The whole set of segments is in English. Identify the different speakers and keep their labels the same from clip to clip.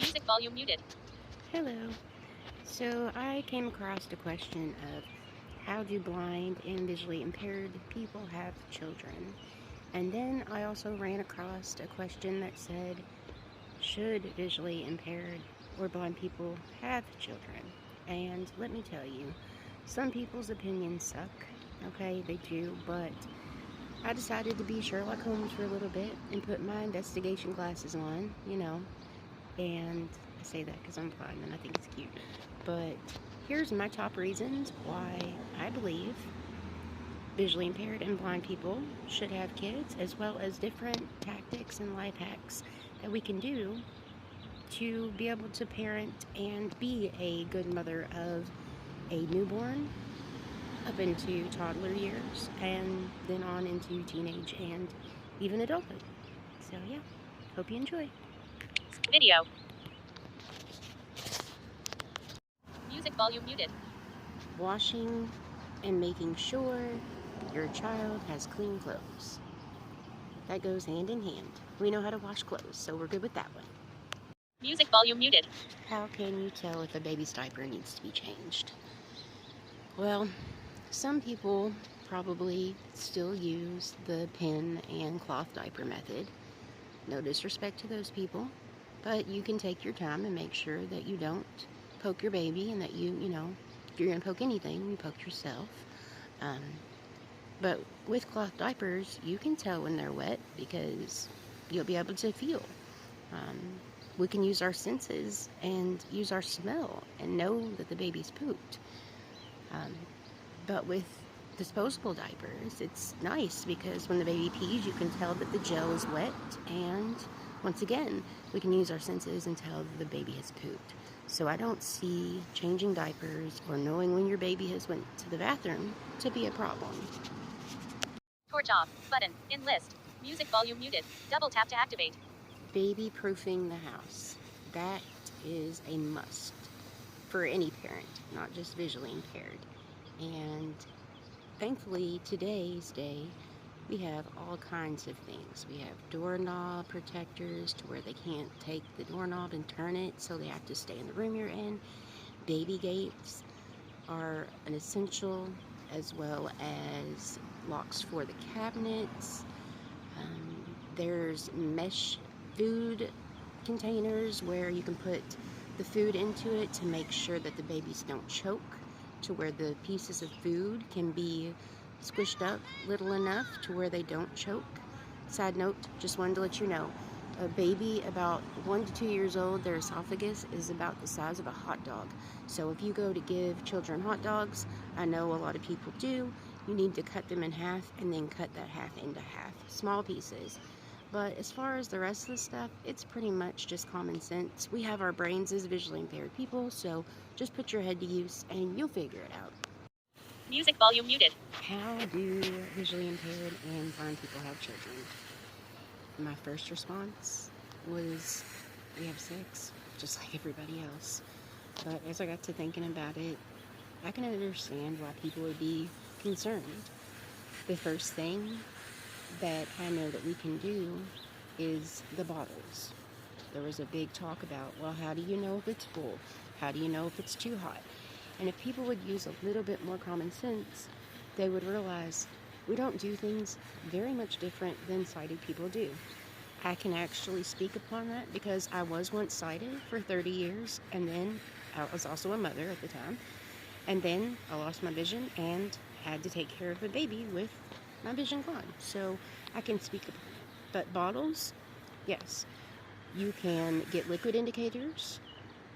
Speaker 1: Music volume muted.
Speaker 2: Hello. So I came across the question of how do blind and visually impaired people have children? And then I also ran across a question that said, should visually impaired or blind people have children? And let me tell you, some people's opinions suck. Okay, they do, but I decided to be Sherlock Holmes for a little bit and put my investigation glasses on, and I say that because I'm blind and I think it's cute. But here's my top reasons why I believe visually impaired and blind people should have kids, as well as different tactics and life hacks that we can do to be able to parent and be a good mother of a newborn up into toddler years and then on into teenage and even adulthood. So yeah, hope you enjoy.
Speaker 1: Video. Music volume muted.
Speaker 2: Washing and making sure your child has clean clothes. That goes hand in hand. We know how to wash clothes, so we're good with that one.
Speaker 1: Music volume muted.
Speaker 2: How can you tell if a baby's diaper needs to be changed? Well, some people probably still use the pin and cloth diaper method. No disrespect to those people, but you can take your time and make sure that you don't poke your baby and that if you're going to poke anything, you poke yourself. But with cloth diapers, you can tell when they're wet because you'll be able to feel. We can use our senses and use our smell and know that the baby's pooped. But with disposable diapers, it's nice because when the baby pees, you can tell that the gel is wet, and once again, we can use our senses and tell that the baby has pooped. So I don't see changing diapers or knowing when your baby has went to the bathroom to be a problem.
Speaker 1: Torch off. Button. In list. Music volume muted. Double tap to activate.
Speaker 2: Baby proofing the house. That is a must for any parent, not just visually impaired. And thankfully, today's day, we have all kinds of things. We have doorknob protectors to where they can't take the doorknob and turn it, so they have to stay in the room you're in. Baby gates are an essential, as well as locks for the cabinets. There's mesh food containers where you can put the food into it to make sure that the babies don't choke, to where the pieces of food can be squished up little enough to where they don't choke. Side note, just wanted to let you know, a baby about 1 to 2 years old, their esophagus is about the size of a hot dog. So if you go to give children hot dogs, I know a lot of people do, you need to cut them in half and then cut that half into half, small pieces. But as far as the rest of the stuff, it's pretty much just common sense. We have our brains as visually impaired people, so just put your head to use and you'll figure it out.
Speaker 1: Music volume muted.
Speaker 2: How do visually impaired and blind people have children? My first response was, we have sex, just like everybody else. But as I got to thinking about it, I can understand why people would be concerned. The first thing that I know that we can do is the bottles. There was a big talk about, well, how do you know if it's full? How do you know if it's too hot? And if people would use a little bit more common sense, they would realize we don't do things very much different than sighted people do. I can actually speak upon that because I was once sighted for 30 years, and then I was also a mother at the time, and then I lost my vision and had to take care of a baby with my vision gone. So I can speak upon it. But bottles, yes, you can get liquid indicators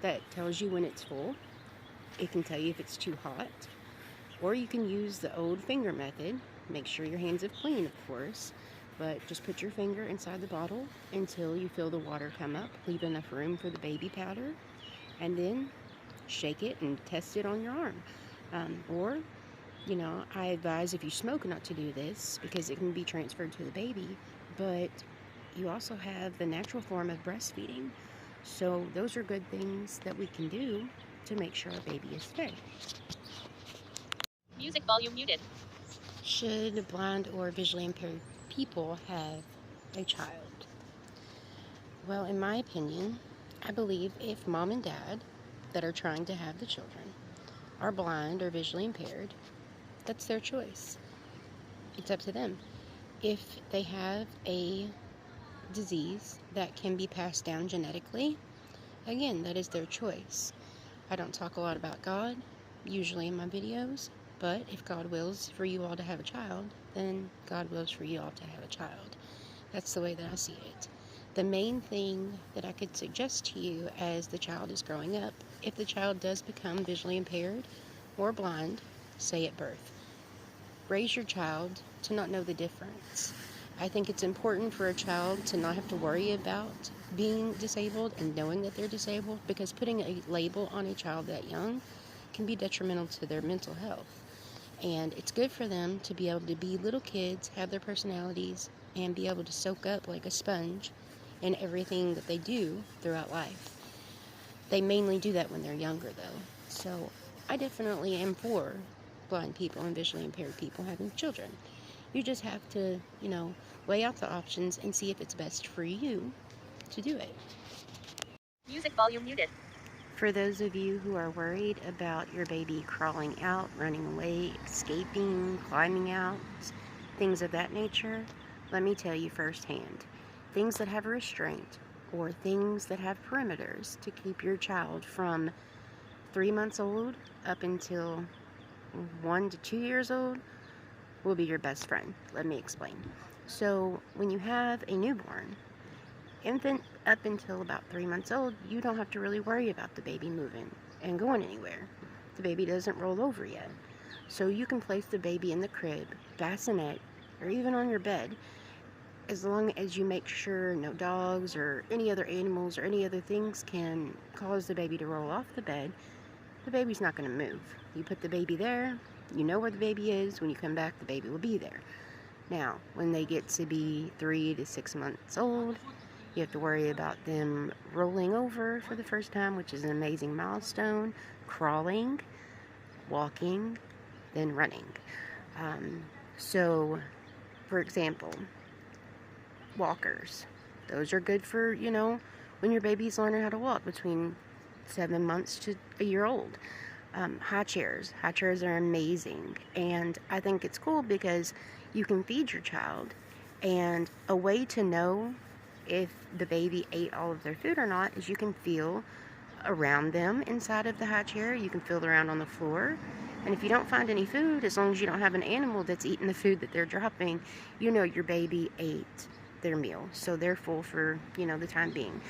Speaker 2: that tells you when it's full. It can tell you if it's too hot, or you can use the old finger method. Make sure your hands are clean, of course, but just put your finger inside the bottle until you feel the water come up. Leave enough room for the baby powder, and then shake it and test it on your arm. Or I advise if you smoke not to do this because it can be transferred to the baby, but you also have the natural form of breastfeeding. So those are good things that we can do to make sure our baby is fed.
Speaker 1: Music volume muted.
Speaker 2: Should blind or visually impaired people have a child? Well, in my opinion, I believe if mom and dad that are trying to have the children are blind or visually impaired, that's their choice. It's up to them. If they have a disease that can be passed down genetically, again, that is their choice. I don't talk a lot about God, usually in my videos, but if God wills for you all to have a child, then God wills for you all to have a child. That's the way that I see it. The main thing that I could suggest to you as the child is growing up, if the child does become visually impaired or blind, say at birth, raise your child to not know the difference. I think it's important for a child to not have to worry about being disabled and knowing that they're disabled, because putting a label on a child that young can be detrimental to their mental health. And it's good for them to be able to be little kids, have their personalities, and be able to soak up like a sponge in everything that they do throughout life. They mainly do that when they're younger, though. So I definitely am for blind people and visually impaired people having children. You just have to, weigh out the options and see if it's best for you to do it.
Speaker 1: Music volume muted.
Speaker 2: For those of you who are worried about your baby crawling out, running away, escaping, climbing out, things of that nature, let me tell you firsthand. Things that have a restraint or things that have perimeters to keep your child from 3 months old up until 1 to 2 years old will be your best friend. Let me explain. So when you have a newborn, infant up until about 3 months old, you don't have to really worry about the baby moving and going anywhere. The baby doesn't roll over yet. So you can place the baby in the crib, bassinet, or even on your bed, as long as you make sure no dogs or any other animals or any other things can cause the baby to roll off the bed. The baby's not going to move. You put the baby there, you know where the baby is. When you come back, the baby will be there. Now, when they get to be 3 to 6 months old, you have to worry about them rolling over for the first time, which is an amazing milestone, crawling, walking, then running. So, for example, walkers. Those are good for, when your baby's learning how to walk between 7 months to a year old. High chairs. High chairs are amazing. And I think it's cool because you can feed your child. And a way to know if the baby ate all of their food or not is you can feel around them inside of the high chair. You can feel around on the floor. And if you don't find any food, as long as you don't have an animal that's eating the food that they're dropping, you know your baby ate their meal. So they're full for, the time being.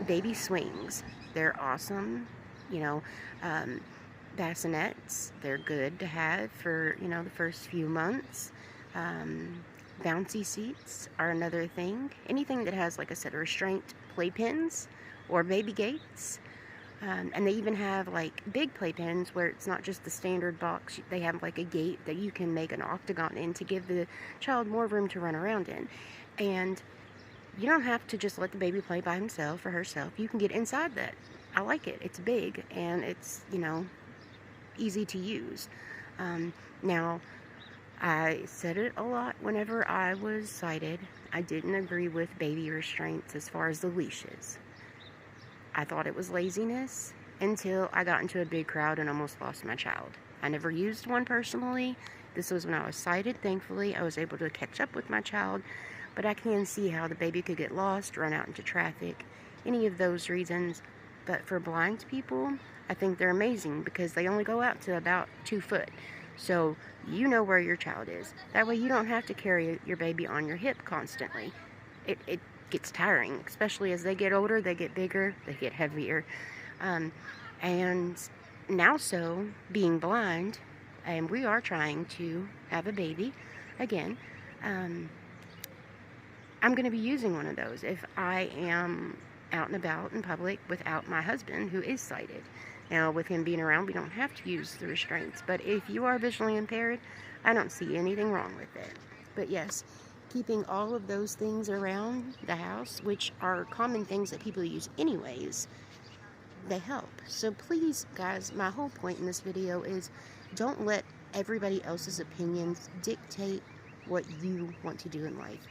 Speaker 2: Baby swings. They're awesome. Bassinets, they're good to have for, the first few months. Bouncy seats are another thing. Anything that has, like I said, a restraint, playpens or baby gates. And they even have like big playpens where it's not just the standard box. They have like a gate that you can make an octagon in to give the child more room to run around in. And you don't have to just let the baby play by himself or herself. You can get inside that. I like it. It's big and it's, easy to use. Now, I said it a lot whenever I was sighted. I didn't agree with baby restraints as far as the leashes. I thought it was laziness until I got into a big crowd and almost lost my child. I never used one personally. This was when I was sighted. Thankfully, I was able to catch up with my child, but I can see how the baby could get lost, run out into traffic, any of those reasons. But for blind people, I think they're amazing because they only go out to about 2 foot. So you know where your child is. That way you don't have to carry your baby on your hip constantly. It gets tiring, especially as they get older, they get bigger, they get heavier. And now, so being blind, and we are trying to have a baby again, I'm going to be using one of those if I am out and about in public without my husband, who is sighted. Now, with him being around, we don't have to use the restraints, but if you are visually impaired, I don't see anything wrong with it. But yes, keeping all of those things around the house, which are common things that people use anyways, they help. So please, guys, my whole point in this video is don't let everybody else's opinions dictate what you want to do in life.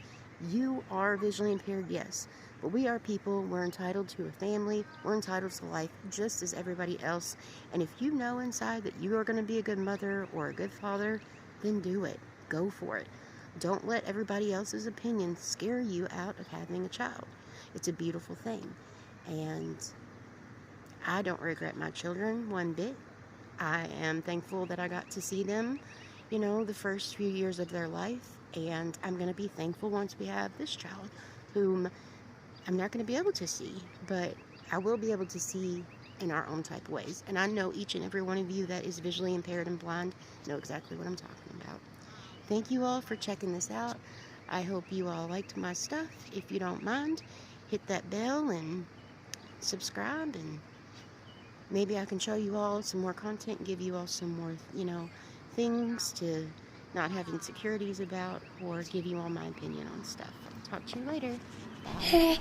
Speaker 2: You are visually impaired, yes, but we are people. We're entitled to a family. We're entitled to life just as everybody else. And if you know inside that you are going to be a good mother or a good father, then do it. Go for it. Don't let everybody else's opinion scare you out of having a child. It's a beautiful thing. And I don't regret my children one bit. I am thankful that I got to see them, the first few years of their life. And I'm going to be thankful once we have this child, whom I'm not going to be able to see, but I will be able to see in our own type of ways. And I know each and every one of you that is visually impaired and blind know exactly what I'm talking about. Thank you all for checking this out. I hope you all liked my stuff. If you don't mind, hit that bell and subscribe, and maybe I can show you all some more content and give you all some more, things to not have insecurities about, or give you all my opinion on stuff. Talk to you later. Bye.